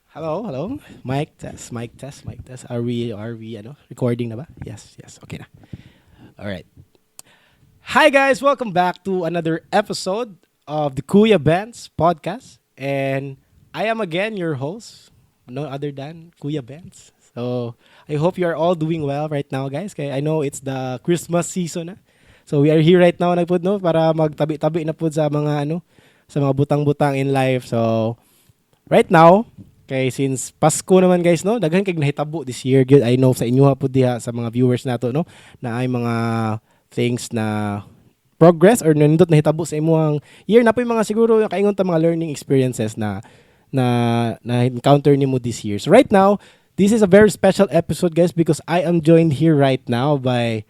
Hello. Mic test. Are we recording na ba? Yes. Okay na. All right. Hi guys, welcome back to another episode of the Kuya Bents podcast. And I am again your host, no other than Kuya Bents. So, I hope you are all doing well right now, guys. Kaya I know it's the Christmas season na. So, we are here right now nagpud no para magtabi-tabi na pud sa mga sa mga butang-butang in life. So, right now, kay since Pasko naman guys no, daghan kay nahitabo this year gyud. I know sa inyo ha pud diha sa mga viewers nato no na ay mga things na progress or nindot nahitabo sa imong year na po yung mga siguro kaingon ta mga learning experiences na encounter nimo this year. So right now, this is a very special episode guys because I am joined here right now by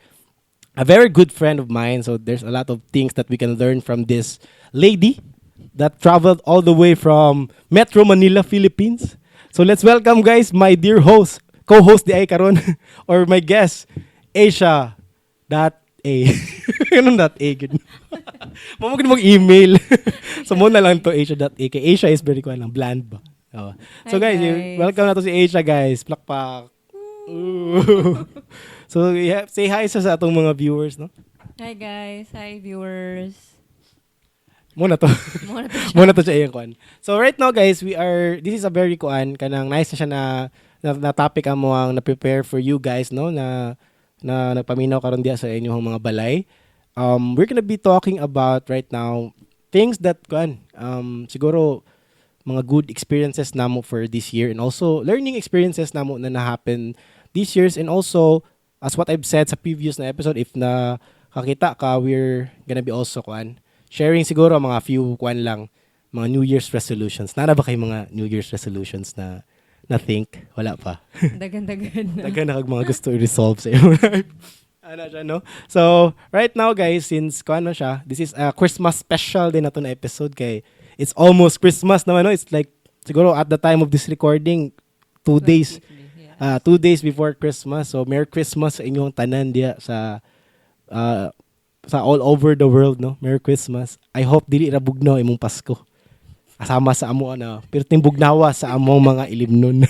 a very good friend of mine. So there's a lot of things that we can learn from this lady that traveled all the way from Metro Manila, Philippines. So let's welcome guys my dear host, co-host di ay karon or my guest, Asia dot A. Ganun dot A gud. Mamagin mong email. So mo na lang to Asia dot A. Kay Asia is very lang bland ba. Oh. So Hi, guys, guys. welcome na to si Asia guys. Plakpak. Ooh. So yeah, say hi sa atong mga viewers no. Hi guys, hi viewers. Muna to. Muna to siya. Muna to siya yung kuan. So right now guys, this is a very kuan kanang nice na siya na topic amo ang na-prepare for you guys no na nagpaminaw karon diya sa inyong mga balay. We're gonna be talking about right now things that kuan siguro mga good experiences namo for this year and also learning experiences namo na na-happen this years and also as what I've said sa previous na episode if na kakita ka we're gonna be also kuan sharing siguro mga few kuan lang mga New Year's resolutions. Nana ba kay mga New Year's resolutions na think? Wala pa. Dagan-dagan na. Daghan na kag mga gusto i-resolve sa iyong life. Ano siya, no? So, right now, guys, since kuan na siya, this is a Christmas special din na to na episode kay it's almost Christmas naman, no? It's like, siguro at the time of this recording, 2 days. Practically, yeah. 2 days before Christmas. So, Merry Christmas sa inyong tanan diya sa all over the world, no? Merry Christmas. I hope dili ra bugnaw imong Pasko. Asama sa amo pero timbugnawa sa among mga ilimnon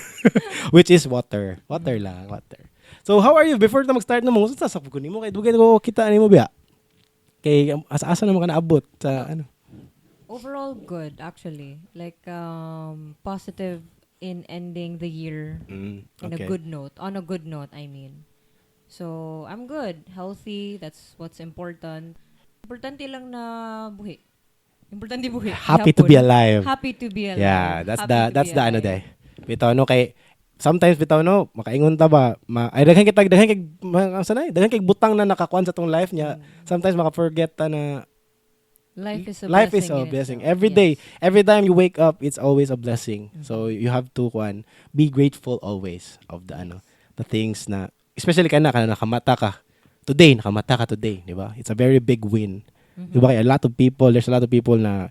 which is water lang water. So how are you before na mag-start na mo sa pagkun nimo kay dugay ko kita nimo biya kay asa naman ka naabot sa ano. Overall good actually. Like positive in ending the year in a Okay. good note. On a good note, I mean. So, I'm good, healthy, that's what's important. Importante lang na buhi. Importante buhi. Happy to be alive. Happy to be alive. Yeah, that's Happy to that's be the ano alive. day. Bitaw no kay sometimes bitaw no makaingon ta ba ay daghan kay sanay daghan kay butang na nakakuan sa tong life niya. Sometimes maka-forget ta na Life is a life blessing. is a in blessing. itself. Every day, Yes. every time you wake up, it's always a blessing. So you have to be grateful always of the things na especially kana nakamata ka. Nakamata ka today, di ba? It's a very big win. Mhm. Di ba? Kaya there's a lot of people na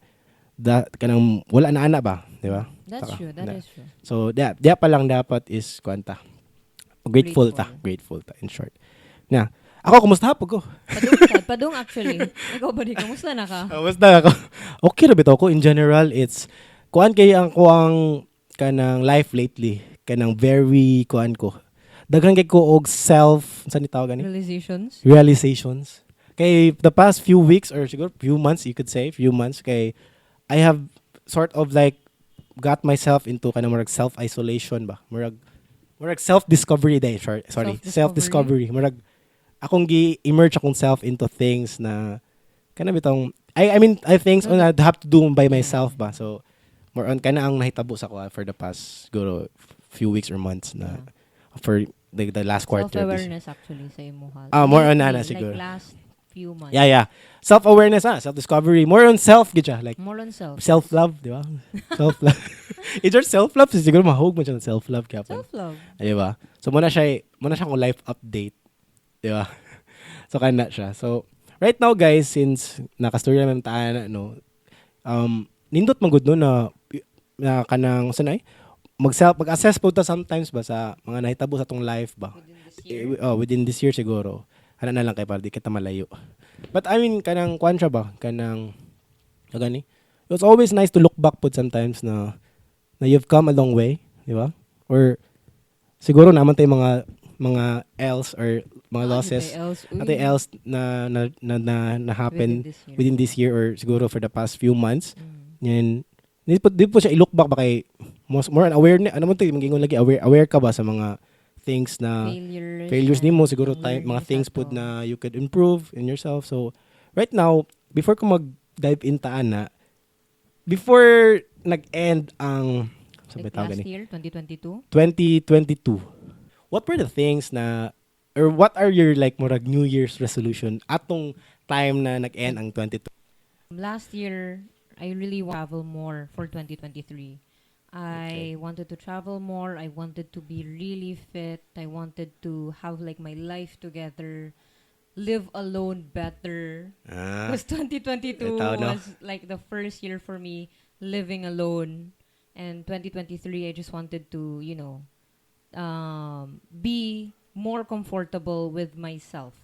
kanang wala na ana ba, di ba? That's true. That is true. So, dia pa lang dapat is kwanta. Grateful ta in short. Na, ako kumusta po ko? Padung actually. Ikaw ba di? Kamusta na ka? Basta ako. Okay ra bitaw ko in general it's kuan kay ang kuang kanang life lately kanang very kuan ko. Daghan kay ko og saan ni tawag ani? Realizations? Realizations. Kay the past few weeks or siguro few months you could say, few months kay I have sort of like got myself into kanang murag self-isolation ba. Murag self-discovery day, sorry. Self-discovery. Murag akong gi-immerse akong self into things na kana bitong I mean I things on I'd have to do by myself ba. So more on kana ang nahitabo sa ko for the past siguro few weeks or months na for the last quarter. Self-awareness actually sa imuha. More on Lately, ana siguro. Like last few months. Yeah. Self-awareness self-discovery. More on self gid siya like More on self. self-love, di ba? Self-love. It's your self-love siguro mahog mo siya ng self-love kaya pa. Self-love. Di ba? So muna siya kung life update. Di ba? So kana siya. So right now guys since naka-story naman taan nindot man gud no na kanang sanay mag-assess po ta sometimes ba sa mga nahitabo sa tong life ba. Within this year. Within this year siguro. Ana na lang kay para di kita malayo. But I mean kanang kwan siya ba? Kanang gani. It's always nice to look back po sometimes na you've come a long way, di ba? Or siguro naman tayo mga else or mga losses else? at else na Within happen this year. within this year or siguro for the past few months. Mm. Yan, di po siya i-look back ba kay more on awareness, ano mo to, magingon lagi, aware ka ba sa mga things na failures And nimo siguro yung time mga learnings things pud ato. na you could improve in yourself. So right now, before ko mag-dive in na before nag-end ang sabi Like tawag last gani year, 2022. 2022, what were the things na or what are your like murag New Year's resolution atong time na nag-end ang 22? Last year, I really travel more for 2023. Okay. I wanted to travel more. I wanted to be really fit. I wanted to have like my life together, live alone better. Ah, Because 2022 ito no. was like the first year for me living alone. And 2023, I just wanted to, be more comfortable with myself.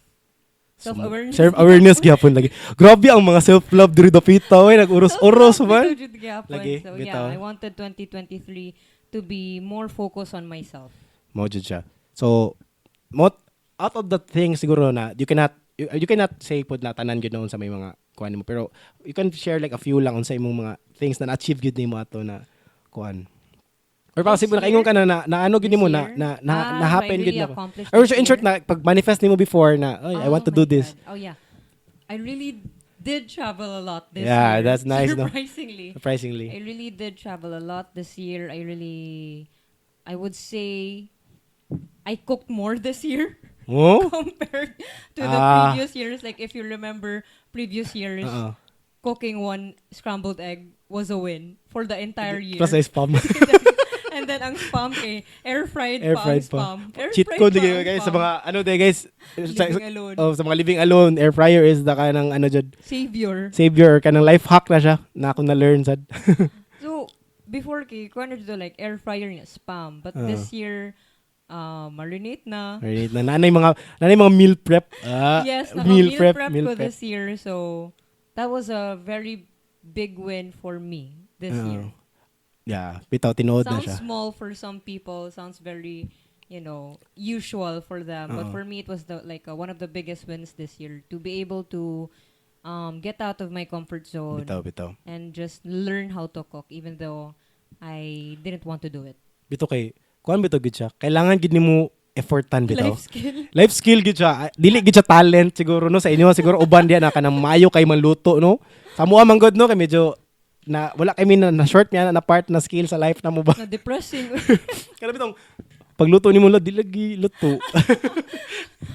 Self-awareness. Self-awareness gyapon lagi. Grabe ang mga self-love diri dapita oy nag-uros-uros man. Lagi, So bitaw. yeah, I wanted 2023 to be more focused on myself. Mo jud siya. So out of the things siguro na you cannot say pud na tanan gyud noon sa may mga kuan mo, pero you can share like a few lang on sa imong mga things na na-achieve gyud nimo ato na kuan. Or possible This nakaingon ka year? na ano gyud This nimo year? na If I happen really gyud na. accomplished Or this so in short year? na pag manifest nimo before na I want to Oh do my this. God. Oh yeah. I really did travel a lot this Yeah, year. that's nice, no? Surprisingly. Surprisingly. I really did travel a lot this year. I would say I cooked more this year Oh? compared to the Ah. previous years. Like if you remember previous years, Oo. cooking one scrambled egg was a win for the entire year. Plus ay spam. And then ang spam air fried Air fried pa ang pa. spam. Air Cheat fried code pa lagi ang guys sa spam. mga ano day guys Living alone. sa mga living alone, air fryer is the kanang ano jud Savior. kanang life hack na siya na ako na learn sad. So, before kay, kung ano dito, like, air fryer niya, spam. But this year, marinate na. Right, na nanay mga meal prep. Yes, meal meal prep meal ko prep. this year. So, that was a very big win for me this year. Yeah, bitaw tinuod na Sounds siya. small for some people. Sounds very, usual for them. But for me, it was one of the biggest wins this year. To be able to get out of my comfort zone. Bitaw. And just learn how to cook even though I didn't want to do it. Bitaw kay kuan bitaw gid siya. Kailangan gid nimo effortan bitaw. Life skill. Life skill gid siya. Dili gid siya talent siguro no sa inyo siguro uban diya na kanang maayo kay manluto no. Sa mua man god no kay medyo na wala kami na short niya na part na skill sa life na mo ba. Na depressing. Kana bitong pagluto nimo di lagi luto.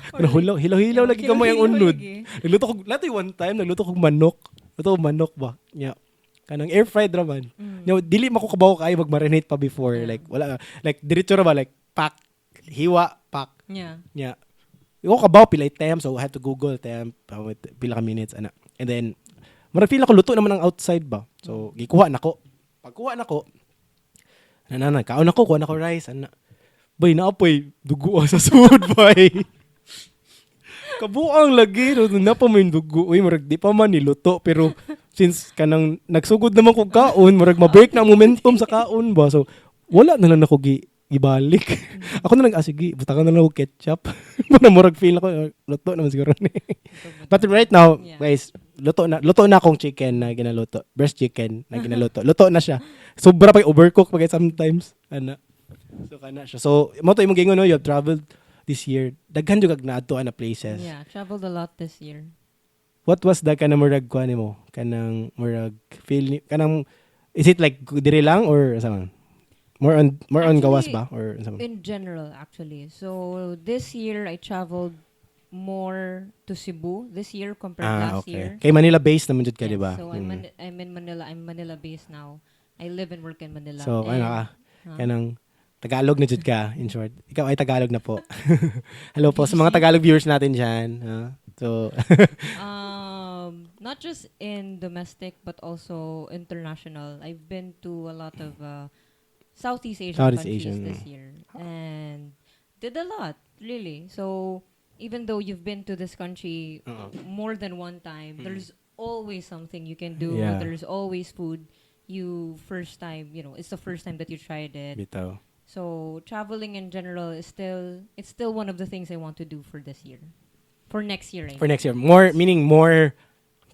Kana hilaw lagi ka mo yung unod. Nagluto ko latoy one time nagluto ko manok. Luto ko manok ba. Nya. Kanang air fried raman. Nya dili man ko kabaw kay mag-marinate pa before like wala like diretso ra ba like pack hiwa pack. Yeah. Nya. Iko kabaw pila time so I had to google time pila ka minutes ana. And then marag feel ako luto naman ang outside ba. So gikuha nako. Pagkuha nako kaon ako kuha nako rice ana. Bay naapoy dugo sa sud bay. Kabuang lagi na pa may dugo. Uy marag di pa man niluto pero since kanang nagsugod naman kog kaon marag ma-break na ang momentum sa kaon ba. So wala na lang ako gibalik. Ako na lang sige butakan na lang og ketchup. Para murag feel ako luto naman siguro ni. But right now guys luto na akong chicken na ginaluto. Breast chicken na ginaluto. Luto na siya. Sobra pa overcook pag sometimes. Ana. So kana siya. So mo to imong gingon no, you have traveled this year. Daghan jud kag naadto na places. Yeah, traveled a lot this year. What was the kanang murag kuan nimo? Kanang murag feel kanang is it like dire lang or sama? More on Actually, gawas ba or sama? In general, actually. So, this year, I traveled more to Cebu this year compared last year. Kay Manila based naman jud ka, di ba? So, I'm in Manila. I'm Manila based now. I live and work in Manila. So, and, ano ka? Kanang Tagalog na jud ka, in short. Ikaw ay Tagalog na po. Hello po sa mga Tagalog viewers natin dyan. So, not just in domestic but also international. I've been to a lot of Southeast Asian countries this year. And did a lot, really. So, even though you've been to this country more than one time, there's always something you can do. Yeah. There's always food. It's the first time that you tried it. bitaw. So traveling in general is still one of the things I want to do for this year. For next year, I For mean. next year. More, meaning more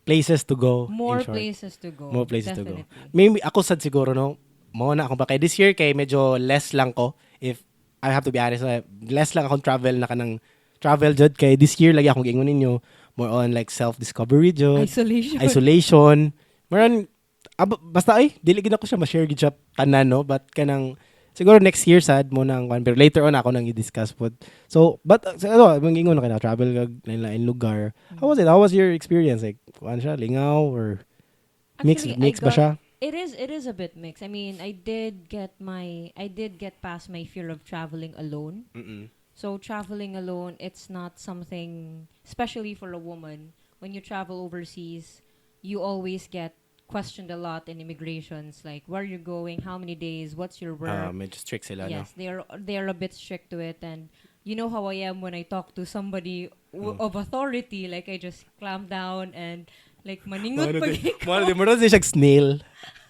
places to go, in More short. places to go. More places to go. Definitely. Maybe ako sad siguro, no? Mauna ako ba? Kaya this year, kay medyo less lang ko. If I have to be honest, less lang akong travel na kanang travel jud. Kay this year, lagi akong gingon ninyo. More on like self-discovery jud. Isolation. Isolation. More on, basta ay, dili gid ako siya ma-share gid siya tanan, no? But kanang, siguro next year sad mo nang one. Pero later on, ako nang i-discuss po. So, but, mangingon na ka na, travel kag lain lugar. How was it? How was your experience? Like, kuan siya, lingaw, or Actually, mix ba siya? it is a bit mixed. I mean, I did get past my fear of traveling alone. Mm-mm. So traveling alone, it's not something, especially for a woman. When you travel overseas, you always get questioned a lot in immigrations, like where you're going, how many days, what's your work. Medyo strict sila, no? Yes, they are a bit strict to it, and you know how I am when I talk to somebody of authority. Like I just clamp down and like maningot pag ikaw. Mo siya snail.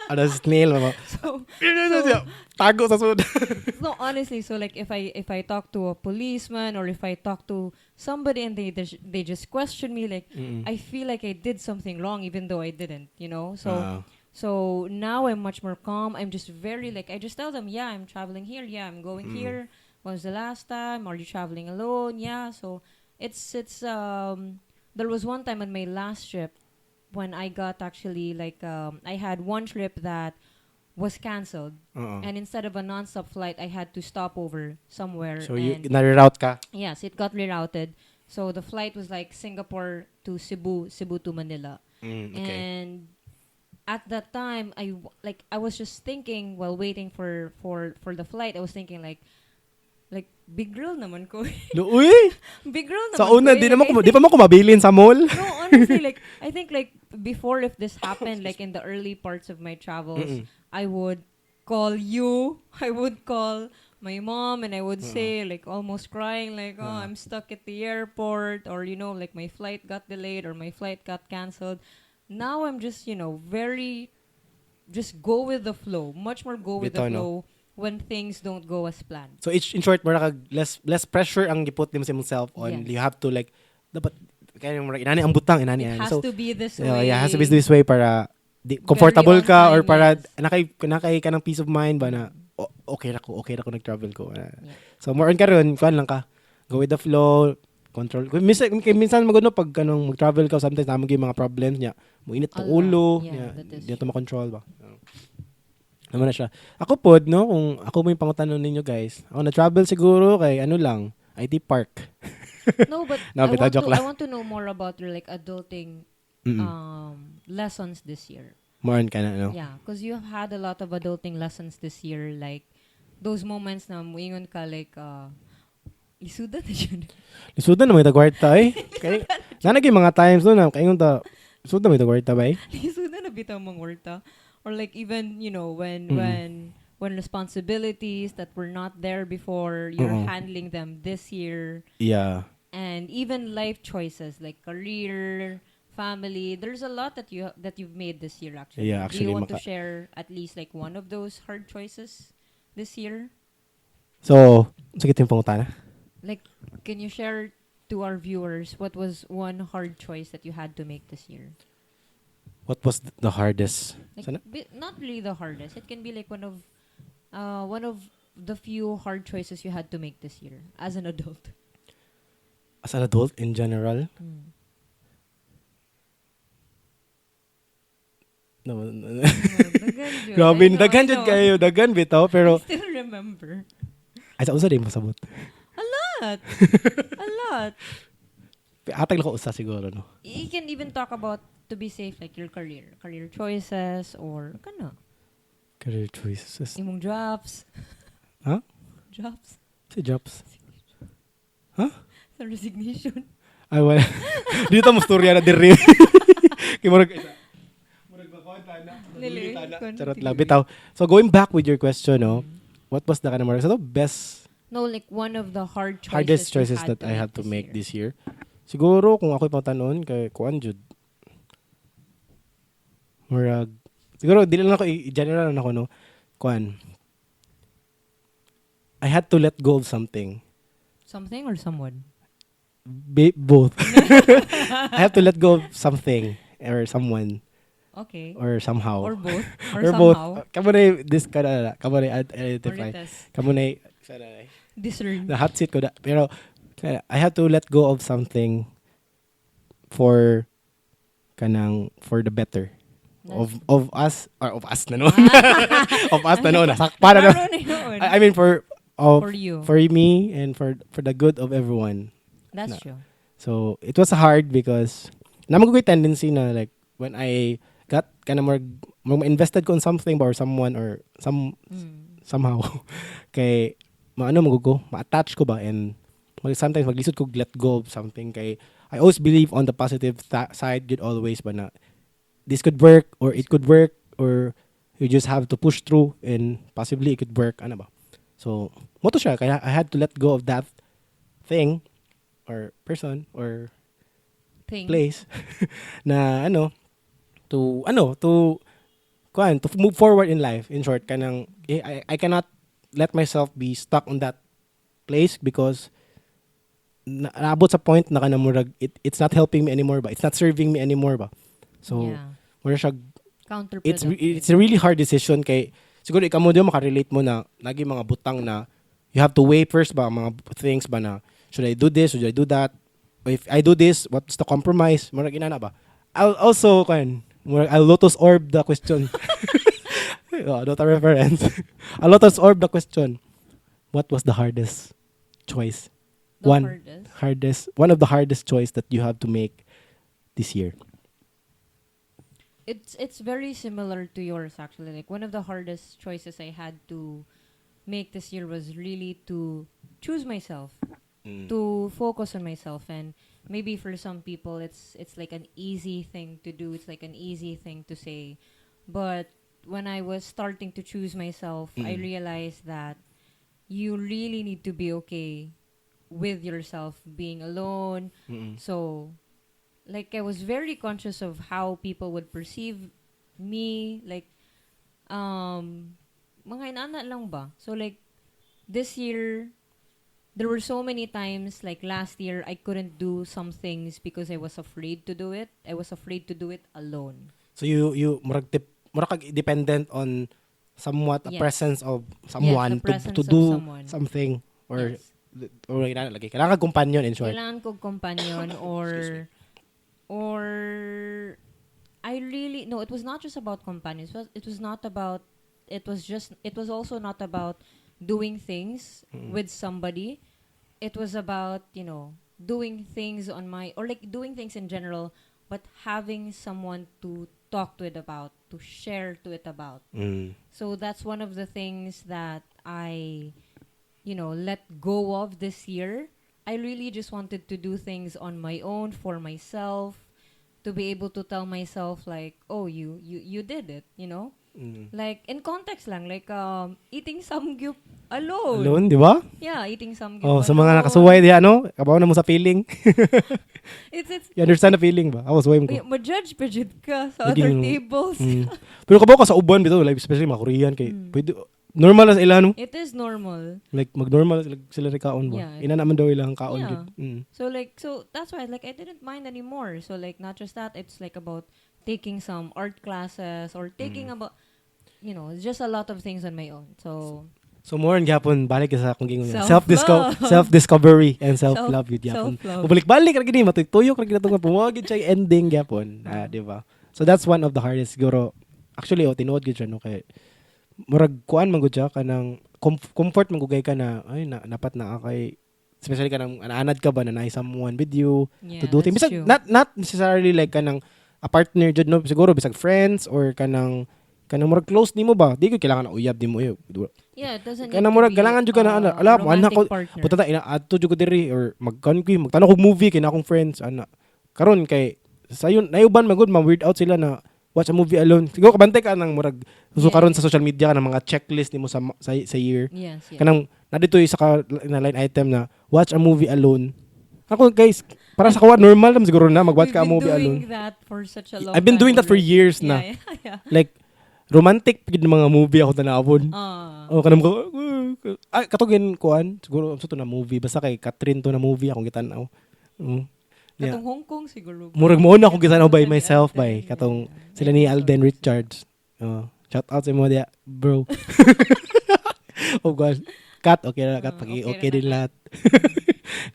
Ano snail mo? So, Tago sa sud. no, honestly, so like if I talk to a policeman or if I talk to somebody and they just question me, like I feel like I did something wrong even though I didn't, you know. So now I'm much more calm. I'm just very like I just tell them, yeah, I'm traveling here. Yeah, I'm going here. When was the last time? Are you traveling alone? Yeah. So it's there was one time on my last trip when I got actually like I had one trip that was canceled, and instead of a non-stop flight, I had to stop over somewhere. So you and na-reroute ka? yes, it got rerouted. So the flight was like Singapore to Cebu, Cebu to Manila, Okay. and at that time I was just thinking while waiting for the flight. I was thinking like big girl naman ko. Uy! Big girl naman Sa ko. una, eh. Like, I di pa mo ko mabilin sa mall. no, honestly, like I think like before, if this happened, like in the early parts of my travels, I would call you. I would call my mom, and I would say like almost crying, like, oh, I'm stuck at the airport, or like my flight got delayed or my flight got canceled. Now I'm just very just go with the flow, much more go with the Bitaw, no? flow when things don't go as planned. So in short, mura kag less pressure ang giput nimo sa imong on. Yes. You have to like dapat kaya mura inani ang butang inani. It has So to be this yeah, way. it has to be this way para comfortable on ka, or time, para yes. nakay ka ng peace of mind ba na okay na ko nag-travel ko. Yeah. So more on karon, kuan lang ka. Go with the flow, control. Minsan magano pag mag-travel ka, sometimes namang yung mga problems niya. Muinit ang A lot. ulo, Yeah, that is di to makontrol ba. Naman na siya. Ako pod, no, kung ako mo yung pangutanong ninyo guys. Ako na-travel siguro kay lang, IT Park. No, but No, bitaw, joke I lang. want to know more about your like adulting lessons this year. More on ka na, no? Yeah, because you have had a lot of adulting lessons this year, like those moments na muingon ka like lisuda na yun. Lisudan na may tagwarta eh. Kaya, nanagay mga times doon na, kaya yung lisudan may tagwarta ba eh? Lisuda na bitaw mong warta. Or like even, when responsibilities that were not there before, you're handling them this year. Yeah. And even life choices like career, family. There's a lot that you've made this year actually. Yeah, Do you actually, want to share at least like one of those hard choices this year? So, sige yung pangutana. Like, can you share to our viewers what was one hard choice that you had to make this year? What was the hardest? Like, Sana? not really the hardest. It can be like one of the few hard choices you had to make this year as an adult. As an adult in general? No. Grabe, daghan jud kayo, daghan bitaw, pero I still remember. ay sa usa din masabot. A lot. Atag lang ko usa siguro, no. You can even talk about, to be safe, like your career choices, or kana Career choices. imong jobs. Huh? Jobs. Si jobs. Sa resignation. Ay wala. Dito mo storya na diri. Kay murag isa. Murag ba na. Lili. Charot lang bitaw. So going back with your question, no. What was the kind of so the best No, like one of the hardest choices that I had to make this year? Siguro kung ako ipangtanon kay kuan jud. Murag siguro dili lang ako i-general na ako, no. Kuan. I had to let go of something. Something or someone? Both. I have to let go of something or someone Okay. or somehow. Or both. Or Or both. somehow. Kamu na this kamu na identify. Marites. Kamu na Discern. the hot seat ko da. Pero I have to let go of something for for the better of us or of us na noon. Of us na noon. Sakpa na noon. Laro na yun. I mean For you. for me and for the good of everyone. That's Na. true. So it was hard because naman ko yung tendency na like when I got more invested ko on something or someone or somehow kay ma-attach ko ba and sometimes maglisod ko let go of something kay I always believe on the positive side good always ba na this could work or it could work or you just have to push through and possibly it could work ano ba. So mo to siya kaya I had to let go of that thing or person or Thing. place na to move forward in life. In short, I cannot let myself be stuck on that place because naabot sa point na kanang it's not helping me anymore ba. It's not serving me anymore ba. So, Yeah. mura siya Counterproductive. it's a really hard decision kay siguro ikaw mo din makarelate mo na lagi mga butang na you have to weigh first ba mga things ba na should I do this, should I do that? If I do this, what's the compromise? Mura ginana ba? I'll also I'll lotus orb the question. Not a reference. I'll lotus orb the question. What was the hardest choice? The hardest. One of the hardest choice that you have to make this year. It's very similar to yours actually. Like one of the hardest choices I had to make this year was really to choose myself, to focus on myself, and maybe for some people it's like an easy thing to do. It's like an easy thing to say, but when I was starting to choose myself, I realized that you really need to be okay with yourself being alone. So like I was very conscious of how people would perceive me, like mga inana lang ba. So like this year there were so many times like last year I couldn't do some things because I was afraid to do it. I was afraid to do it alone. So you murag dependent on somewhat a Yes. presence of someone presence to of do someone. something or Yes. lagi kailangan companion in short. Kailangan ko companion or I really no, it was not just about companions. It was not about it was also not about doing things with somebody. It was about, doing things on my or like doing things in general, but having someone to talk to it about, to share to it about. So that's one of the things that I let go of this year. I really just wanted to do things on my own for myself, to be able to tell myself like, oh, you did it, Like in context lang, like eating samgyup alone. Alone, di ba? Yeah, eating samgyup Oh, alone. sa mga nakasuway di kabaw na mo sa feeling. It's You understand the feeling ba? Ako suway mo ko. ma-judge pa jud ka sa Lagi other yung- tables. Pero kabaw ka sa uban bitaw, like especially mga Korean kay pwede normal na sa ila no. It is normal. Like mag-normal sila rin kaon ba. Yeah. Ina naman daw ilang kaon Yeah. gid. So that's why like I didn't mind anymore. So like not just that, it's like about taking some art classes or taking about it's just a lot of things on my own. So more on gyapon balik ka sa akong gingon. Self-love. Self-discovery and self-love yun gyapon. Self-love. Balik ra gini matuyok ra gid atong pumawagid siya ending gyapon. Di ba? So that's one of the hardest siguro. Actually tinuod gid siya no kay murag kuan man gud siya kanang comfort man gugay ka na ay napat na kay especially kanang anad ka ba na naay someone with you Yeah, to do things. that's Bisag, true. not necessarily like kanang a partner jud no siguro bisag friends or kanang murag close nimo ba di ko kailangan na uyab nimo Yeah, it doesn't kanang need murag to be kailangan jud ka na ana ala mo ana romantic ko partner. puta ta ina adto jud ko diri or magtanong og movie kay na akong friends ana karon kay sayon nayuban magud ma weird out sila na watch a movie alone siguro kabantay ka nang murag so karon sa social media ka ng mga checklist nimo sa year Yes. kanang nadito isa ka na line item na watch a movie alone ako guys para sa kawa normal naman siguro na mag-watch ka a movie alone. We've been doing that for such a long I've been time doing that for already. years na. Yeah. Like romantic pagid mga movie ako tanawon. Ah. Oh kanang ko Katugin kuan, siguro sa to na movie basta kay Catherine to na movie akong gitan-aw. Yeah. Katong Hong Kong siguro. Murag mo na akong gitan-aw by Sa ni myself Alden, by katong yeah. sila ni Maybe Alden sorry. Richards. Shout out sa mo dia, bro. Oh god. Kat, okay na kat, Okay okay na din na, lahat.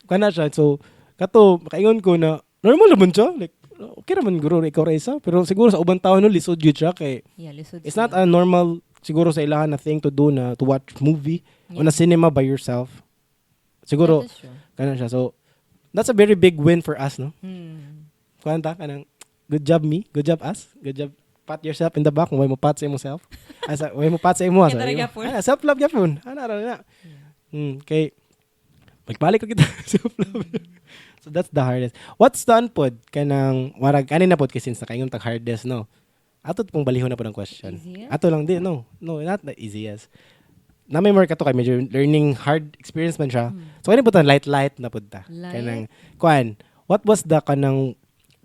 Kana siya. So, kato, makaingon ko na, normal naman siya. Like, okay naman guro, ikaw Reza. Pero siguro sa ubang tao no, lisod yun siya. Kay, Yeah, lisod it's not sila. a normal, siguro sa ilahan na thing to do na to watch movie on a Yeah. cinema by yourself. Siguro, That is true. kana siya. So, that's a very big win for us, no? Kuwanta, kanang, good job me, good job us, good job, pat yourself in the back, way mo pat sa imong self. Asa, way mo pat sa imo. Kaya talaga po. Self-love yapon. Ana na. Kay, magbalik ko kita. Self-love. So that's the hardest. What's the pod kanang warag kanin na pod kasi since nakaingon tag hardest no. Ato pong balihon na po ng question. Easiest? Ato lang din no. No, not the easiest. Na may more kato kay medyo learning hard experience man siya. So kani po tan light na pod ta. Light? Kanang kuan, what was the kanang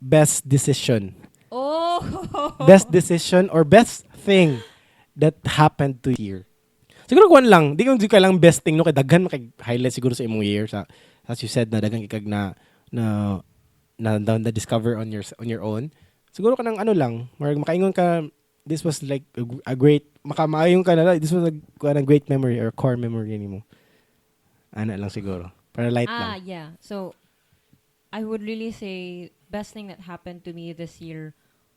best decision? Oh! Best decision or best thing that happened to you? Siguro kuan lang, di ka lang best thing no kay daghan makay highlight siguro sa imong year sa as you said na daghan ikag na discover on your own. Siguro kanang ano lang, marag makaingon ka this was like a great maayon ka na this was a great memory or core memory nimo. Ana lang siguro. Para light lang. Yeah. So, I would really say best thing that happened to me this year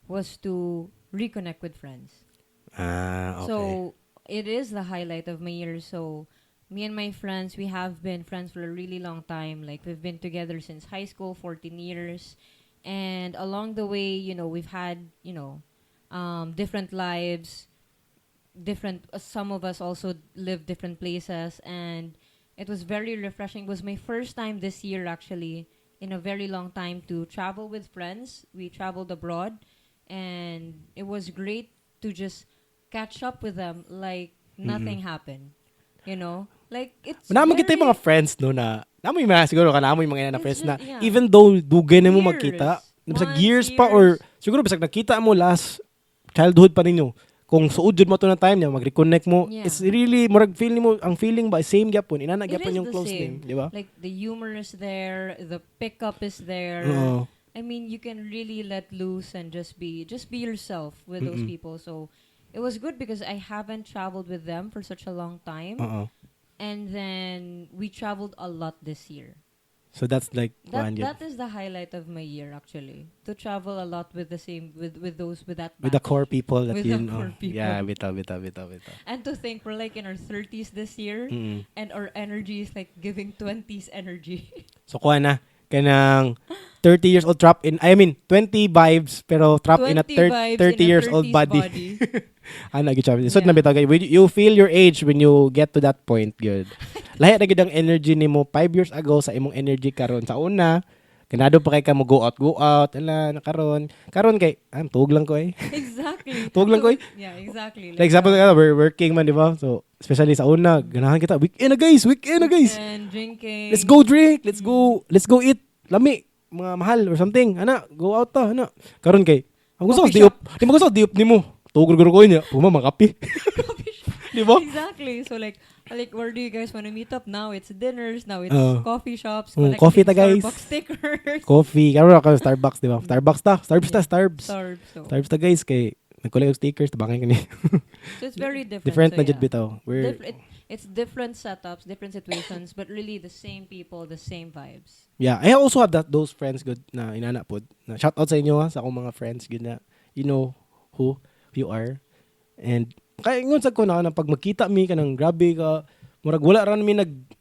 was to reconnect with friends. Okay. So, it is the highlight of my year. So, me and my friends, we have been friends for a really long time. Like, we've been together since high school, 14 years. And along the way, we've had, different lives. Some of us also live different places. And it was very refreshing. It was my first time this year, actually, in a very long time to travel with friends. We traveled abroad. And it was great to just catch up with them like nothing happened. Like it's Naman kita yung very- mga friends no na namoy mga siguro ka namoy mga na It's friends na just- yeah. even though dugay na mo Years. magkita, bisag Months, years pa or years. siguro bisag nakita mo last childhood pa ninyo. Kung suod jud mo to na time niya mag-reconnect mo, Yeah. it's really murag feel nimo ang feeling ba same gyapon, inana It gyapon is yung the close same. name, di ba? Like the humor is there, the pickup is there. Oo. I mean, you can really let loose and just be yourself with those people. So it was good because I haven't traveled with them for such a long time. Oo. And then we traveled a lot this year. So that's like That is the highlight of my year, actually. To travel a lot with the same with that with the batch. core people that With you the know. core people. Yeah, bitaw. And to think we're like in our 30s this year, and our energy is like giving 20s energy. So kuha na kanang 30 years old trap in 20 vibes pero trap in a 20 vibes 30 in a years old 30s body. Ano gid siya. So Yeah. na bitaw kay when you feel your age when you get to that point good. Lahi na gid ang energy nimo 5 years ago sa imong energy karon sa una. Kanado pa kay ka mo go out ala na karon kay tuog lang ko eh. Exactly. Tuwag lang ko eh. Yeah, exactly. Like example we're working man di ba? So especially sa una ganahan kita weekend na guys. And drinking. Let's go drink, let's go eat lami mga mahal or something. Ana, go out ta, ana. Karon kay ang gusto ko Coffee diop. Di mo gusto diop nimo. Tugol ko niya. Puma makapi. Di ba? Exactly. So like where do you guys want to meet up now? It's dinners, now it's coffee shops, coffee ta, guys. Starbucks stickers. Coffee. Karon ako Starbucks, di ba? Starbucks ta. Starbs. So Starbs ta guys kay nagkulay og stickers tabangay kani. it's very different. Different so na jud yeah. bitaw. We're It's different setups, different situations, but really the same people, the same vibes. yeah, I also have those friends good na inana pod. Na shout out sa inyo ha, sa akong mga friends good na you know who you are. And kaya ingon sa ko na pag magkita mi kanang grabe ka murag wala ra mi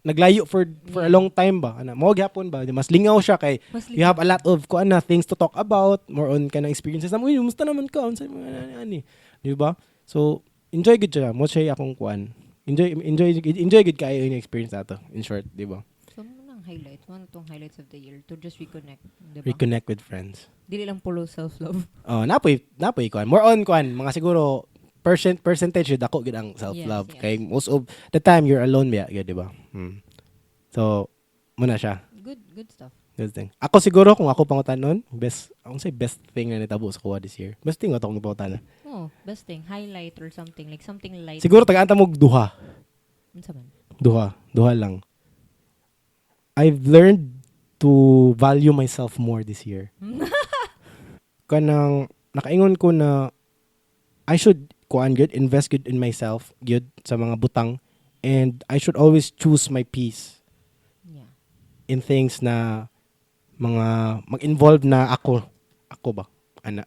naglayo for a long time ba ana mo gyapon ba mas lingaw siya kay you have a lot of things to talk about more on kanang experiences na mo musta naman ka unsa mga ani di ba so enjoy gid siya mo siya akong kuan enjoy gid kayo yung experience nato in short di ba So, ano highlights? Ano tong highlights of the year to just reconnect, diba? reconnect with friends Dili lang puro self-love. napoy kuan more on kuan mga siguro percentage yun ako gid ang self-love. Yes, yes. Kay most of the time you're alone ba, di ba? So, muna siya. Good stuff. Good thing. Ako siguro kung ako pangutanon, best thing na nitabo sa kuha this year. Best thing ako pangutanon. Oh, best thing. Highlight or something. Like something light. Siguro tagaan ta mo duha. Unsa man? Duha lang. I've learned to value myself more this year. Kanang nakaingon ko na I should kuan good, invest good in myself, good sa mga butang, and I should always choose my peace Yeah. in things na mga mag-involve na ako ba ana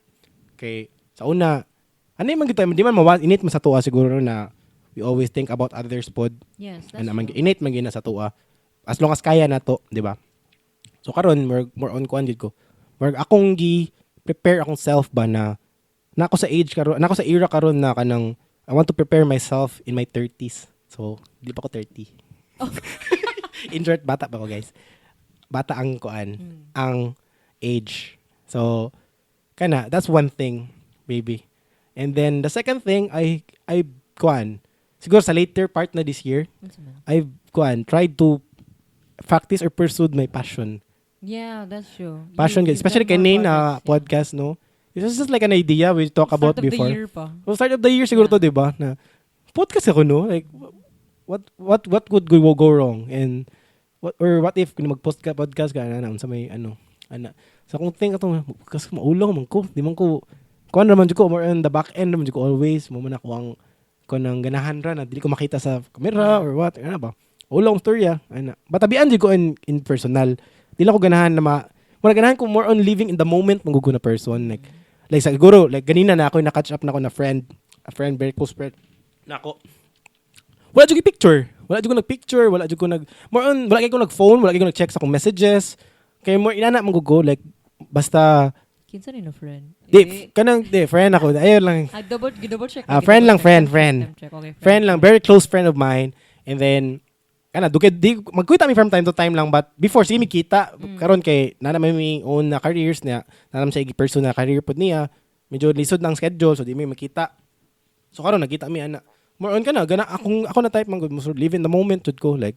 kay sa una ano man gito di man init man sa tuwa siguro na we always think about others pod Yes, that's ana man true. init man gina sa tuwa as long as kaya na to di ba so karon more on kuan gid ko more akong gi prepare akong self ba na nako sa age karon nako sa era karon na kanang I want to prepare myself in my 30s so di pa ko 30 in short bata pa ko guys bata ang kuan ang age so kana that's one thing maybe and then the second thing I kuan siguro sa later part na this year Unsa man? I've kuan tried to practice or pursue my passion Yeah, that's true. passion You've especially done more kanina projects, yeah. podcast no this is just like an idea we talk about Start of before the year pa. well, start of the year siguro Yeah. to di ba na podcast ako no like what could go wrong and what if kung podcast ka na sa may ano ana sa kung think ato kasi maulang man ko di man ko kuan naman jud ko more on the back end naman jud ko always mo man ako ang kon ang ganahan ra na dili ko makita sa camera or what ana ba ulong storya ana batabian jud ko in personal dili ko ganahan na mura ganahan ko more on living in the moment mangugo na person like siguro like ganina na ako na catch up na ako na a friend very close friend na ako wala jud picture. Wala jud ko nag-picture, wala jud ko wala kay ko nag-phone, wala kay ko nag-check sa akong messages. Kay more inana man go like basta Kinsa ni na friend? friend ako. Ayun lang. Double check. Friend lang, friend. Okay, Friend lang, very close friend of mine. And then magkuita mi from time to time lang but before sige mi kita karon kay nana may own na careers niya, nana sa igi person na career pod niya. Medyo lisod ng schedule so di mi makita. So karon nagkita mi ana. More on ka na gana ako na type man good mo live in the moment jud ko like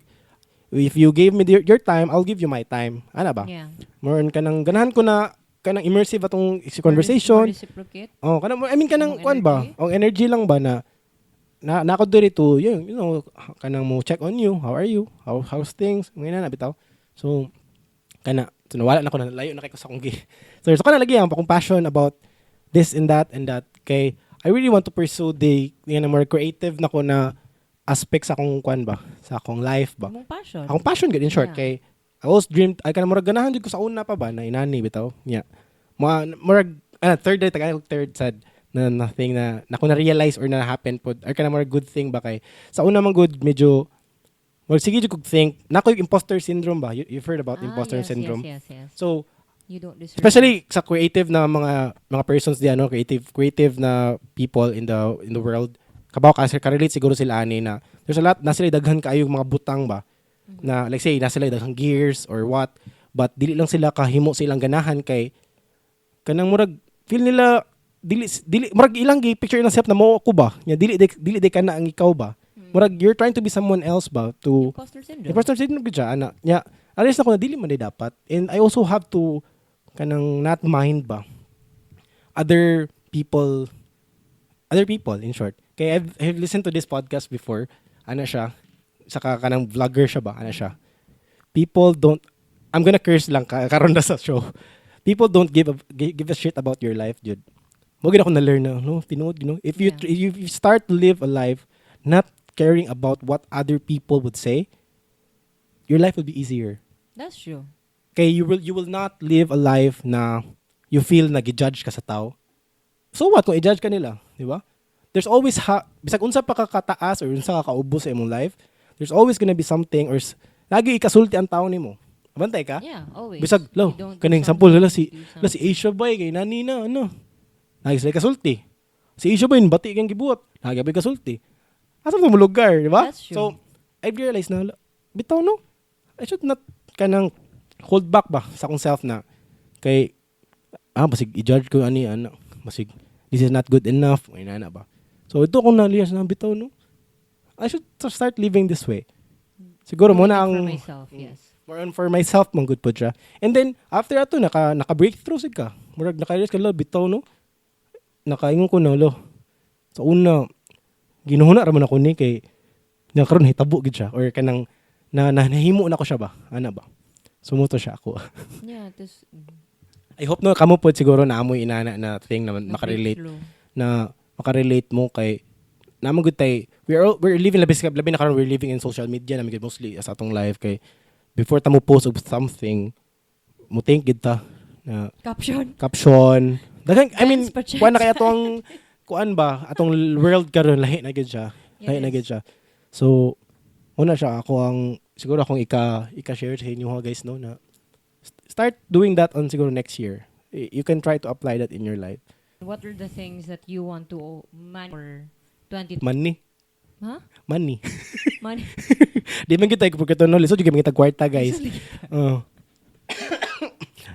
if you gave me your time I'll give you my time ana ba Yeah. more on ka nang ganahan ko na kanang immersive atong conversation Reciprocate. oh kanang I mean kanang Yung kuan ba energy. ang energy lang ba na ako diri to you know kanang mo check on you how are you how's things ngayon na bitaw so kana so nawala na ko na layo na kay ko sa akong so kana lagi ang akong passion about this and that kay I really want to pursue the more creative na ko na aspects sa akong kuan ba sa akong life ba Mong passion. akong passion gud in short Yeah. kay I always dreamed ay kana murag ganahan jud ko sa una pa ba na inani bitaw yeah murag third sad na nothing na ko na realize or na happen pod or kana murag good thing ba kay sa una man good medyo murag sige jud ko think nako yung imposter syndrome ba you've heard about imposter yes, syndrome Yes. so You don't deserve especially sa creative na mga persons diyan no creative na people in the world kabaw kasi ka-relate siguro sila ani na there's a lot na sila daghan kaayo mga butang ba na like say na sila daghang gears or what but dili lang sila kahimo sa ilang ganahan kay kanang murag feel nila dili murag ilang gi picture na self na mo ako ba nya dili de kana ang ikaw ba murag you're trying to be someone else ba to imposter syndrome. imposter syndrome gud siya ana nya alis na ko na dili man day dapat and I also have to kanang not mind ba other people in short kaya I've listened to this podcast before ana siya saka kanang vlogger siya ba ana siya people don't I'm gonna curse lang karon na sa show people don't give a shit about your life dude mo gid ako na learn na no tinuod you know if you Yeah. if you start to live a life not caring about what other people would say your life will be easier. That's true. Kay you will not live a life na you feel na gi-judge ka sa tao. So what kung i-judge ka nila, di ba? There's always bisag unsa pa ka kataas or unsa ka kaubos sa imong life, there's always gonna be something or lagi ikasulti ang tao nimo. Abantay ka? Yeah, always. Bisag You lo, don't do kaning something, sample you do si Asia boy kay nani na ano. Lagi sila kasulti. Si Asia boy bati kang gibuot. Lagi ba kasulti. Asa mo lugar, di ba? That's true. So I realized na bitaw no. I should not kanang hold back ba sa akong self na kay basig i-judge ko ani ana basig this is not good enough ay na ba so ito kung naliyas na bitaw no I should start living this way siguro mo Doing na it ang for myself, yes. more on for myself man good po siya and then after ato naka breakthrough sig ka murag naka-realize ka lo bitaw no nakaingon ko na lo sa una ginuhuna ra man ako ni kay Nya karon hitabo gid siya or kanang nahimo na ko siya ba? Ana ba? Sumuto siya ako. Yeah, this I hope no kamo pod siguro na amoy inana na thing na makarelate breakthrough. na makarelate mo kay naman good tay we're living labi na karon we're living in social media naman gid mostly as atong life kay before ta mo post of something mo think gid ta na caption daghang I mean kuan na kay atong kuan ba atong world karon lahi na gid siya lahi na gid siya so una siya ako ang siguro akong ika-share sa inyo guys no na start doing that on siguro next year. You can try to apply that in your life. What are the things that you want to for 20? Money. Huh? Money. Money. Di man kita pagkato no, so juga kita kwarta guys.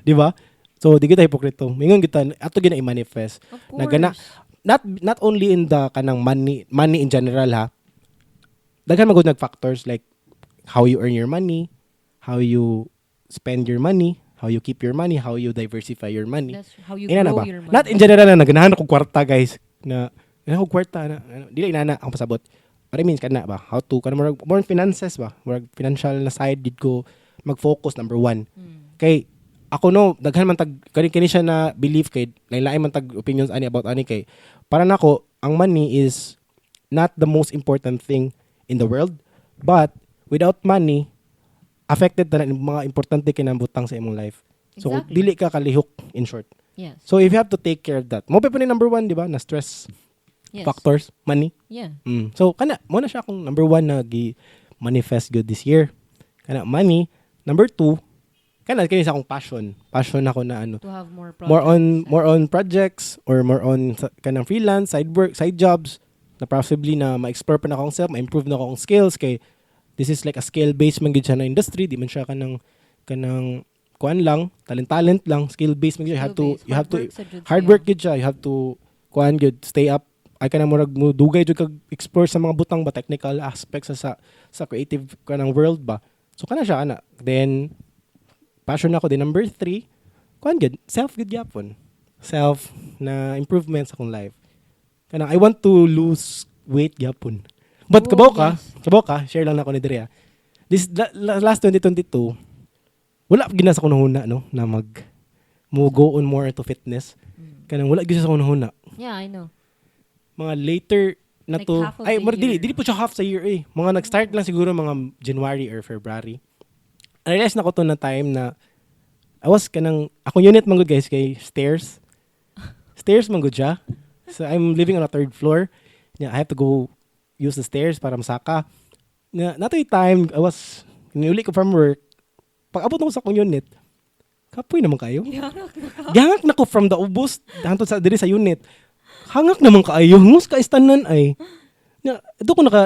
Di ba? So di kita hipokrito. Mingon kita ato gina i-manifest. Na gana not only in the kanang money in general ha. Daghan magud nag factors like how you earn your money, how you spend your money, how you keep your money, how you diversify your money. That's how you grow your money. Not in general na naganahan ako kwarta guys na ganahan ko kwarta na dili inana ang pasabot. What I mean kana ba? How to kana more finances ba? More financial na side did ko mag-focus number 1. Kay ako no daghan man tag kani siya na belief kay lain-lain man tag opinions ani about ani kay para nako ang money is not the most important thing in the world but without money affected na mga importante kinabutang sa imong life. So, Exactly. dili ka kalihok in short. Yes. So, if you have to take care of that. Mo pa ni number 1, di ba? Na stress Yes. factors, money. Yeah. So, mo na siya akong number 1 na manifest good this year. Kana, money. Number 2, kini sa akong passion. Passion ako na ano. To have more projects. More on projects or more on kanang freelance, side work, side jobs na possibly na ma-explore pa na akong self, ma-improve na akong skills kay this is like a skill-based man gid siya na industry, di man siya kanang kuan lang, talent lang, skill-based man gid. You have to hard work gid siya. You have to kuan gid, stay up. Ay kanang murag mo dugay jud kag explore sa mga butang ba technical aspects sa creative kanang world ba. So kana siya ana. Then passion ako din number 3, kuan gid, self gid yapon. Self na improvements sa akong life. Kanang I want to lose weight yapon. But kabaw ka, share lang na ako ni Drea. This last 2022, wala gina sa kunahuna no na mo go on more into fitness. Kanang wala gid sa kunahuna. Yeah, I know. Mga later na Like to half of ay the year. dili po siya half sa year eh. Mga nag-start lang siguro mga January or February. I realized na ko to na time na I was kanang akong unit man gud guys kay stairs. Stairs man gud siya. So I'm living on a 3rd floor. Yeah, I have to go use the stairs para masaka. Natoy time, I was, niuli ko from work, pag abot na ko sa akong unit, kapoy naman kayo. Gihangak na ko from the ubos, hantod sa diri sa unit. Hangak naman kaayo, ngus ka istanan ay.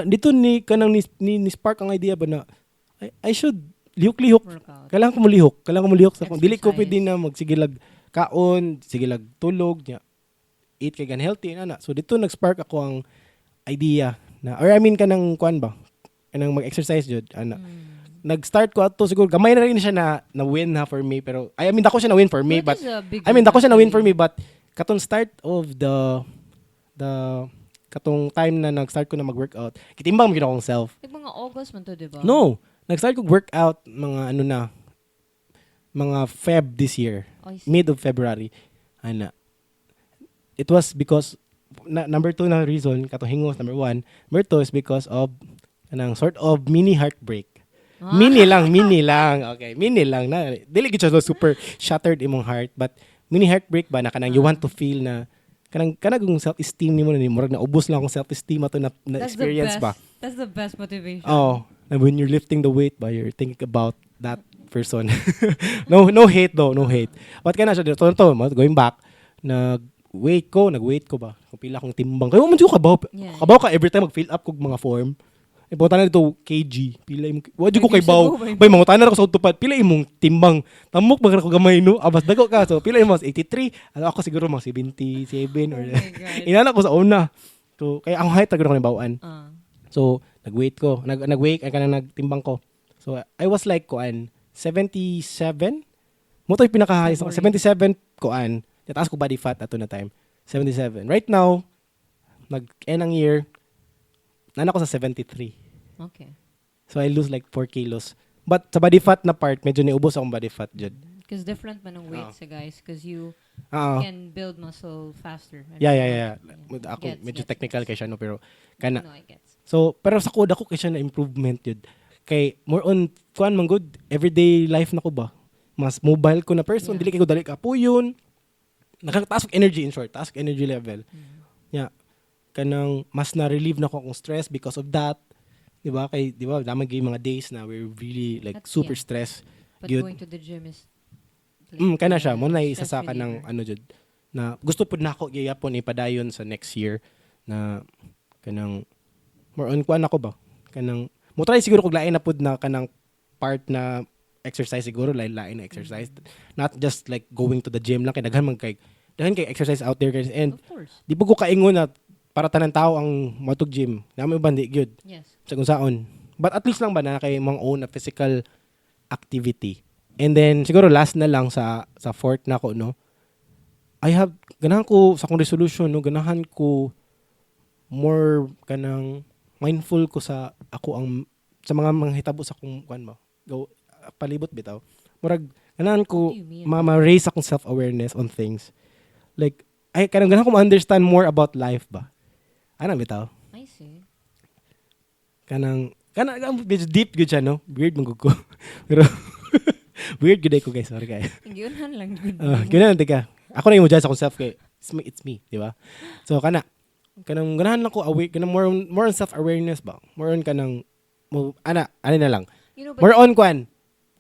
Dito ni kanang ni spark ang idea ba na, I should lihok-lihok. Workout. Kailangan ko malihok sa akong. Dili ko Exercise. pwede na magsigilag kaon, sigilag tulog, eat kay gan healthy ana. So dito nag-spark ako ang idea na or I mean kanang kuan ba kanang mag-exercise jud ana nag-start ko ato siguro gamay na rin siya na win ha for me pero I mean dako siya na win for me That but is a big I mean dako siya na win for actually. me but katong start of the katong time na nag-start ko na mag-workout kitimbang mo gid akong self Like mga August man to, diba? no nag-start ko workout mga ano na mga Feb this year I see. mid of February ana it was because number 2 na reason katong hingos number 1 number 2 is because of kanang sort of mini heartbreak mini lang okay mini lang na dili gid siya so super shattered imong heart but mini heartbreak ba na kanang you want to feel na kanang self esteem nimo na ni murag na ubos lang akong self esteem ato na That's experience the ba best. That's the best motivation. oh and when you're lifting the weight ba you're thinking about that person no hate though no hate but kana siya to going back nag-weight ko ba? Kung pila akong timbang. Kaya man ko kabaw. Yeah. Kabaw ka every time mag-fill up kog mga form. Ipunta na dito kg. Pila imong wa ko kay baw. Bay mangutan na ako sa utupad. Pila imong timbang. Tamok ba ko gamay no? Abas dago ka. So pila imong 83. Ako siguro mga 77 or Oh my God. inana ko sa una. So kaya ang height tagad ko ni bawaan. Ah. So nag-weight ko. Nag-weight ay kanang nagtimbang ko. So I was like 77. Mo to yung pinaka-high. 77 kuan. Taas ko body fat ato na time. 77. Right now, nag-end ang year, nana ko sa 73. Okay. So I lose like 4 kilos. But sa body fat na part, medyo niubos akong body fat jud. Because different man ang weight Oo. sa guys. Because you Oo. can build muscle faster. And Yeah, me yeah, not. yeah. Yeah. Ako Gets, medyo gets, technical gets. kay siya no pero kana. No, I gets. So pero sa code ako kay siya na improvement yun. Kay more on kuan man good everyday life na ko ba. Mas mobile ko na person, Yeah. dili kay ko dali ka puyon. Nakataas og energy in short, taas og energy level. Mm. Yeah. Kanang mas na-relieve na ko akong stress because of that. 'Di ba? Kay 'di ba, damang gay mga days na we're really like That's, super yeah. stressed. But Good. going to the gym is like Kana siya mo na isa stress sa kanang reliever. ano jud na gusto pud nako gyapon ipadayon sa next year na kanang more on kuan ako ba kanang mo try siguro kog lain na pud na kanang part na exercise siguro lain na exercise, not just like going to the gym lang kay daghan kay exercise out there guys, and Of course. di po ko kaingon na para tanan tao ang matug gym namo bandi gyud Yes. sa kung saon, but at least lang ba na kay mga own na physical activity. And then siguro last na lang sa fourth na ko no, I have ganahan ko sa akong resolution no, ganahan ko more kanang mindful ko sa ako ang sa mga hitabo sa akong kuan ba go palibot bitaw murag ganahan What ko do you mean? ma-raise akong self-awareness on things like ay kanang ganahan ko ma-understand more about life ba ana bitaw I see. kanang medyo deep gud siya no, weird man gud ko pero weird gud ko guys, sorry kayo. Yun lang good. Ganun tika. Ako na yung judge akong self kay it's me, di ba? So kanang ganahan lang ko aware kanang more on self-awareness ba? More on kanang ano na lang. You know, More but on kwan.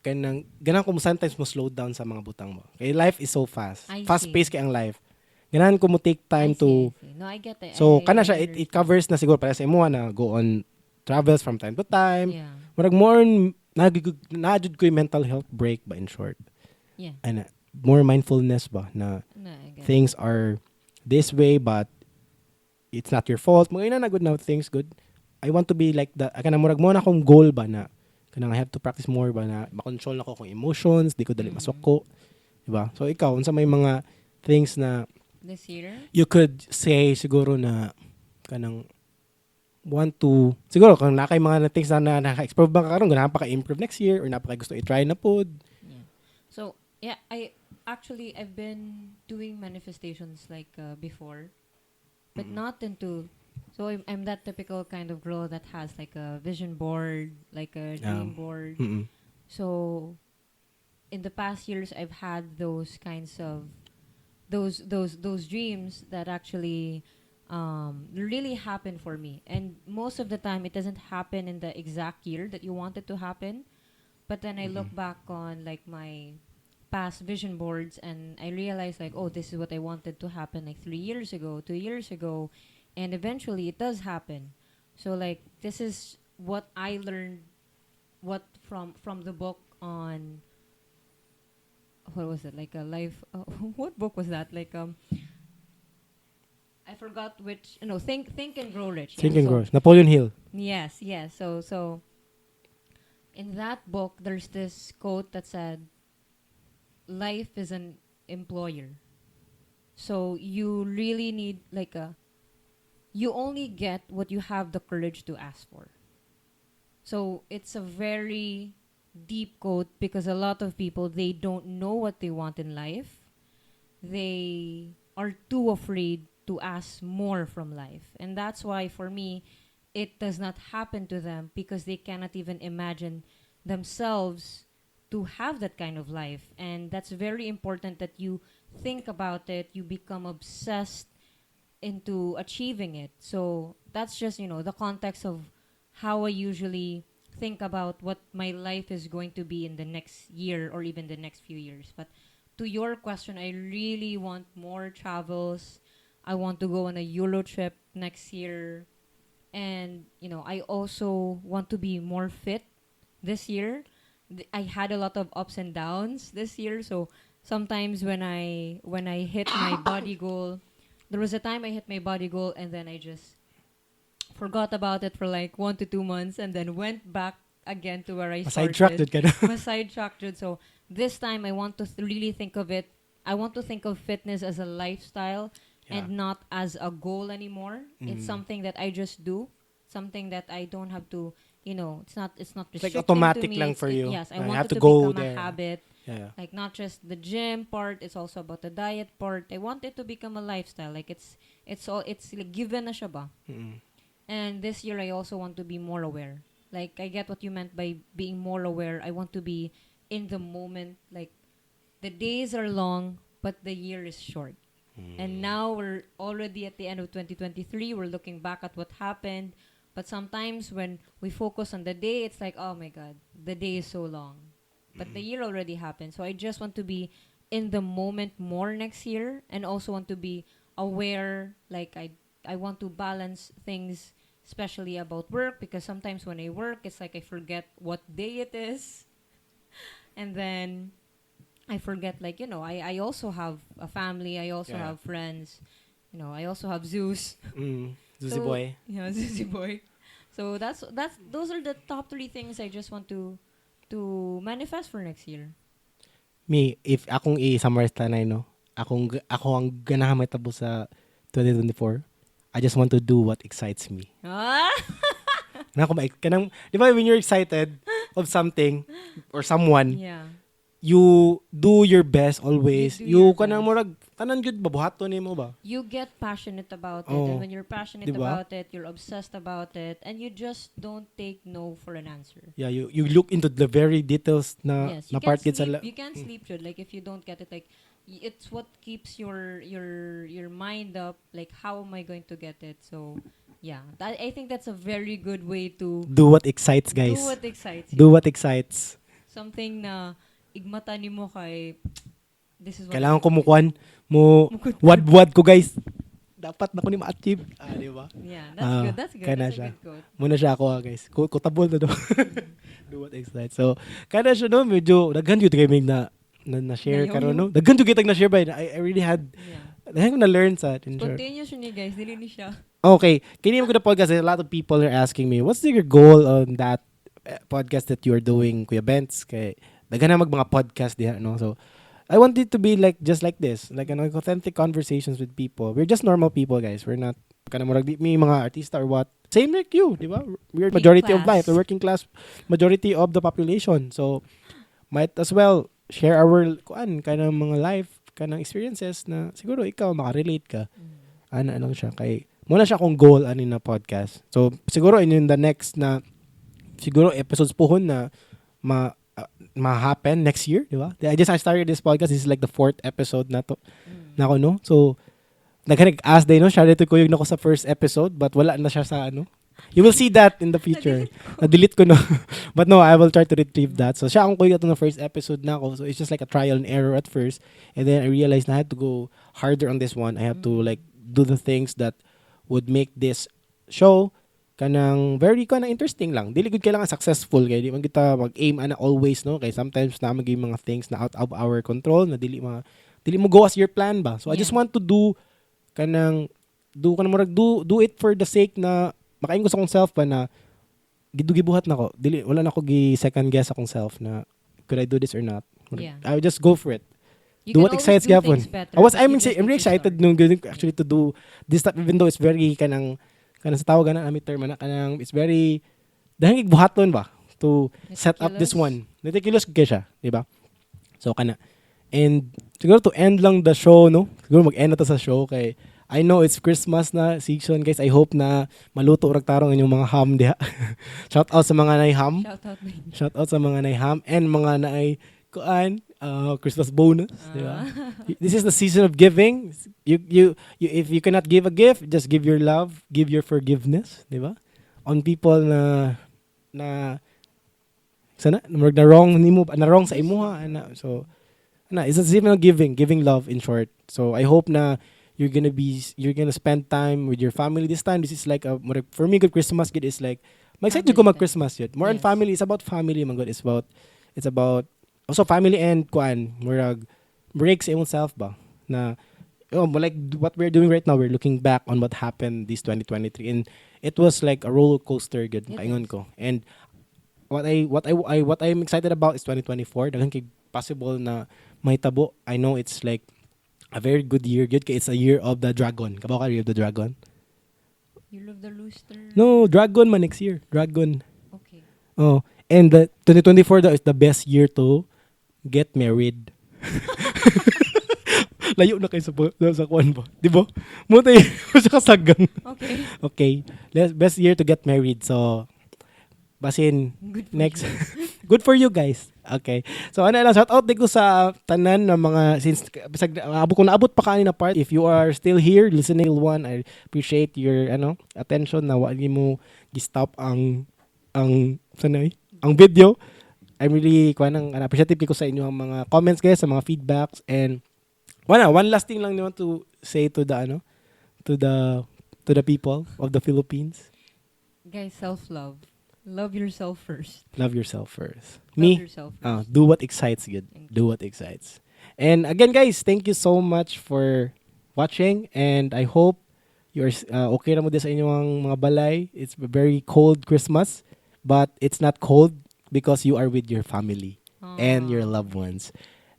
Kanang ganahan ko mo sometimes mo slow down sa mga butang mo. Kay life is so fast. I Fast see. paced kay ang life. Ganahan ko mo take time I to see. No, I get it. so I kana siya it understand. covers na siguro para sa imo na go on travels from time to time. Yeah. Murag more on najud ko yung mental health break ba in short. Yeah. And more mindfulness ba na No, I get it. things are this way but it's not your fault. Mga ina na good now things good. I want to be like that. Kana murag mo na akong goal ba na kanang I have to practice more ba na makontrol na ko akong emotions, di ko dali masoko. Diba? So ikaw unsa may mga things na This year? you could say siguro na kanang want to siguro kung nakay mga things na naka-explore ba karon ganahan pa ka-improve next year or napaka gusto i-try na pod. Yeah. So, yeah, I've been doing manifestations like before, but not into. So I'm that typical kind of girl that has like a vision board, like a dream board. Mm-mm. So, in the past years, I've had those kinds of those dreams that actually really happen for me. And most of the time, it doesn't happen in the exact year that you want it to happen. But then I look back on like my past vision boards and I realized like, oh, this is what I wanted to happen like 3 years ago, 2 years ago, and eventually it does happen. So like this is what I learned, what from the book on what was it like a life? What book was that? Like I forgot which. No, Think and Grow Rich. Think Yeah. and So grow. Napoleon Hill. yes, yes. So in that book, there's this quote that said, "Life is an employer." So you really need like a. You only get what you have the courage to ask for. So it's a very deep quote because a lot of people they don't know what they want in life. They are too afraid to ask more from life. And that's why for me it does not happen to them because they cannot even imagine themselves to have that kind of life. And that's very important that you think about it, you become obsessed into achieving it. So that's just, the context of how I usually think about what my life is going to be in the next year or even the next few years. But to your question, I really want more travels. I want to go on a Euro trip next year. And, I also want to be more fit this year. I had a lot of ups and downs this year. So sometimes when I hit my body goal, there was a time I hit my body goal and then I just forgot about it for like 1 to 2 months and then went back again to where I Sidetracked started. ka na. My sidetracked. So this time I want to really think of it. I want to think of fitness as a lifestyle and not as a goal anymore. It's something that I just do, something that I don't have to it's not It's like restricting to automatic me. lang for you. Yes, I You want have it to to go become a there. habit. Yeah. Like not just the gym part, it's also about the diet part. I want it to become a lifestyle. Like it's like given na siya ba. Mm-mm. And this year I also want to be more aware. Like I get what you meant by being more aware. I want to be in the moment. Like the days are long, but the year is short. And now we're already at the end of 2023. We're looking back at what happened. But sometimes when we focus on the day, it's like, oh my God, the day is so long. But the year already happened. So I just want to be in the moment more next year and also want to be aware. Like I want to balance things, especially about work, because sometimes when I work, it's like I forget what day it is. And then I forget, like, I also have a family. I also Yeah. have friends. I also have Zeus. Zuzi So, boy. Zeusy boy. So those are the top three things I just want to manifest for next year. Me, if akong i-summarize tanay, no, ako ang ganahan matabo sa 2024, I just want to do what excites me. Ah! Kanang, di ba when you're excited of something or someone, Yeah. you do your best You always. do You your kanang best. murag tanan gyud babuhaton nimo ba? You get passionate about it, and Oh, when you're passionate di ba? about it, you're obsessed about it, and you just don't take no for an answer. Yeah, you look into the very details na Yes, na part gid sa You can't sleep good. Like if you don't get it, like it's what keeps your mind up. Like how am I going to get it? So yeah, I think that's a very good way to do what excites, do guys. what excites Do you. what excites. Something na igmata nimo kay this is what Kailangan I'm ko gonna mukuan mo Mukod- wad ko, guys. Dapat na ko ni ma-achieve. Di ba? Yeah, that's good. That's good. Kana That's a siya. good quote. Muna siya ako, guys. Kutabol na do. Do what excites. So, kana siya, no, medyo daghan yun kayo na share Nayoyo. karon, no. Daghan yun kitag na share ba. I really had Yeah. dahil ko na learn sa in short. Spontaneous yun ni guys. Dili ni siya. Okay, kini mo ko na podcast. A lot of people are asking me, what's your goal on that podcast that you are doing, Kuya Bents? Kay daghan na mga podcast diha, no. So, I want it to be like just like this, like authentic conversations with people. We're just normal people, guys. We're not kana murag di mi mga artista or what. Same like you, di ba? We're Big majority of life, class. the working class majority of the population. So might as well share our kind of mga life, kind of experiences na siguro ikaw makarelate ka. Ano siya kay muna siya kung goal ani na podcast. So siguro in the next na siguro episodes pohon na ma-happen next year, di ba? I started this podcast. This is like the 4th episode na to. Na ako, no? So, nag-ask day, no? Share to ko yung nako sa first episode, but wala na siya sa ano. You will see that in the future. Na-delete ko, no? But no, I will try to retrieve that. So, siya ang kuya to na first episode na ako. So, it's just like a trial and error at first. And then I realized na I had to go harder on this one. I have to like do the things that would make this show kanang very interesting lang. Dili gud kailangan successful kay di man kita mag-aim ana always, no, kay sometimes na maging mga things na out of our control na dili mo go as your plan ba. So I just want to do kanang do it for the sake na makaingon sa akong self ba na gibuhat na ko. Dili wala na ko gi second guess akong self na could I do this or not. Yeah. I would just go for it. You Do can what always excites do Gavin. things better, I'm but you just I'm need really to excited start. nung actually to do this stuff even though it's very kanang sa tawag na ami term na kanang it's very dahil buhaton ba to set up this Meticulous. one. Meticulous kaya siya, di ba? So kana. And siguro to end lang the show, no? Siguro mag-end na to sa show kay I know it's Christmas na season, guys. I hope na maluto ug tarong inyong mga ham diha. Shout out sa mga nay ham. Shout out baby. Shout out sa mga nay ham and mga nay Christmas bonus, di ba? This is the season of giving. You if you cannot give a gift, just give your love, give your forgiveness, di ba? On people na sana na wrong nimo na wrong sa imuha ana. So it's a season of giving love in short. So I hope na you're gonna spend time with your family this time. This is like for me good Christmas good is like excited ko Family mag Christmas yet. More on Yes. family. It's about family man good. It's about also family and murag breaks imong self ba na like what we're doing right now, we're looking back on what happened this 2023 and it was like a roller coaster good It kaingon is. ko. And what I'm excited about is 2024. Daghan kay possible na may tabo. I know it's like a very good year good kay it's a year of the dragon. Kabaw ka year of the dragon? You love the rooster. No, dragon man next year. Dragon. Okay. Oh, and the 2024 daw is the best year to get married. Layo na kayo sa kuan ba? Di ba? Mutay sa kasagang. Okay. Okay. Best year to get married. So, basin Good for next. you. Good for you guys. Okay. So ano lang, shout out din ko sa tanan ng mga since bisag kung naabot pa kanina part, if you are still here listening till one, I appreciate your attention na wali mo gi-stop ang video. I'm really appreciative ko sa inyo ang mga comments guys, sa mga feedbacks, and one last thing lang naman to say to the to the to the people of the Philippines. Guys, self-love. Love yourself first. Love yourself first. Love Me, yourself first. do what excites you. Thank Do what excites. And again, guys, thank you so much for watching. And I hope you're okay na mo din sa inyong mga balay. It's a very cold Christmas, but it's not cold because you are with your family and your loved ones.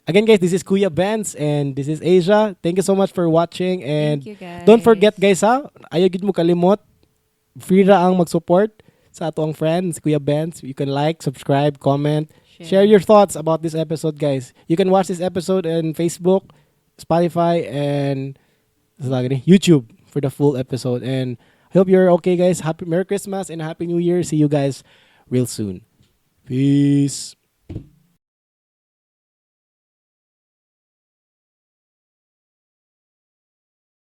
Again, guys, this is Kuya Bents and this is Asia. Thank you so much for watching. And Thank you, guys. don't forget, guys, ayaw gid mo kalimot. Free ra ang mag-support sa ato ang friends, Kuya Bents. You can like, subscribe, comment, share your thoughts about this episode, guys. You can watch this episode on Facebook, Spotify, and YouTube for the full episode. And I hope you're okay, guys. Happy Merry Christmas and Happy New Year. See you guys real soon. Peace.